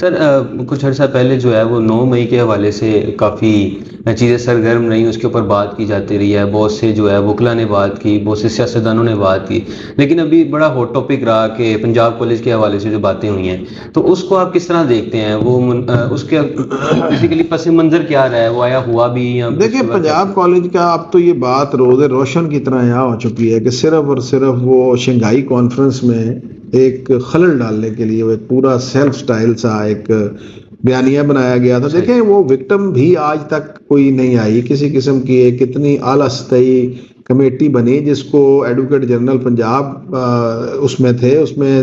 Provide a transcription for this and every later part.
سر کچھ عرصہ پہلے جو ہے وہ 9 مئی کے حوالے سے کافی چیزیں سرگرم رہیں، اس کے اوپر بات کی جاتی رہی ہے، بہت سے جو ہے وکلا نے بات کی، بہت سے سیاستدانوں نے بات کی، لیکن ابھی بڑا ہاٹ ٹاپک رہا کہ پنجاب کالج کے حوالے سے جو باتیں ہوئی ہیں، تو اس کو آپ کس طرح دیکھتے ہیں؟ وہ اس کے بیسیکلی پس منظر کیا رہا ہے؟ وہ آیا ہوا بھی یا دیکھیں پنجاب کالج کا اب تو یہ بات روز روشن کی طرح یہاں ہو چکی ہے کہ صرف اور صرف وہ شنگھائی کانفرنس میں ایک خلل ڈالنے کے لیے وہ ایک پورا سیلف سٹائل سا ایک بیانیہ بنایا گیا تھا. دیکھیں وہ وکٹم بھی آج تک کوئی نہیں آئی کسی قسم کی. ایک اتنی اعلیٰ سطحی کمیٹی بنی جس کو ایڈوکیٹ جنرل پنجاب اس میں تھے، اس میں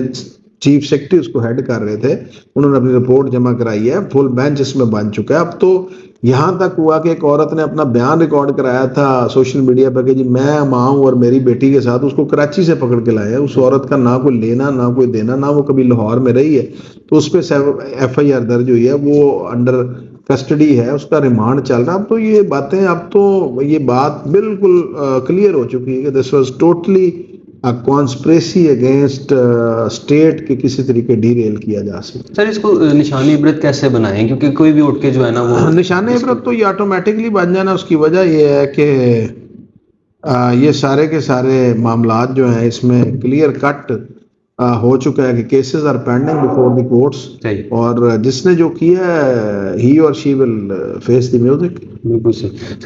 چیف سیکرٹری اس کو ہیڈ کر رہے تھے، انہوں نے اپنی رپورٹ جمع کرائی ہے، فل بینچ اس میں بن چکا ہے. اب تو یہاں تک ہوا کہ ایک عورت نے اپنا بیان ریکارڈ کرایا تھا سوشل میڈیا پہ کہ جی میں ماں ہوں اور میری بیٹی کے ساتھ، اس کو کراچی سے پکڑ کے لائے. اس عورت کا نہ کوئی لینا نہ کوئی دینا، نہ وہ کبھی لاہور میں رہی ہے، تو اس پہ ایف آئی آر درج ہوئی ہے، وہ انڈر کسٹڈی ہے، اس کا ریمانڈ چل رہا. اب تو یہ باتیں، اب تو یہ بات بالکل کلیئر ہو چکی ہے کہ this was totally conspiracy against state کے کسی طریقے ڈی ریل کیا جا سکتا. سر اس کو نشان عبرت کیسے بنائیں؟ کیونکہ کوئی بھی اٹھ کے جو ہے نا وہ نشان عبرت تو یہ آٹومیٹکلی بن جانا. اس کی وجہ یہ ہے کہ یہ سارے کے سارے معاملات جو ہیں اس میں کلیئر کٹ ہو چکا ہے کہ cases are pending before the courts, اور جس نے جو کیا ہے ہی اور شی ول فیس دی میوزک. بالکل صحیح.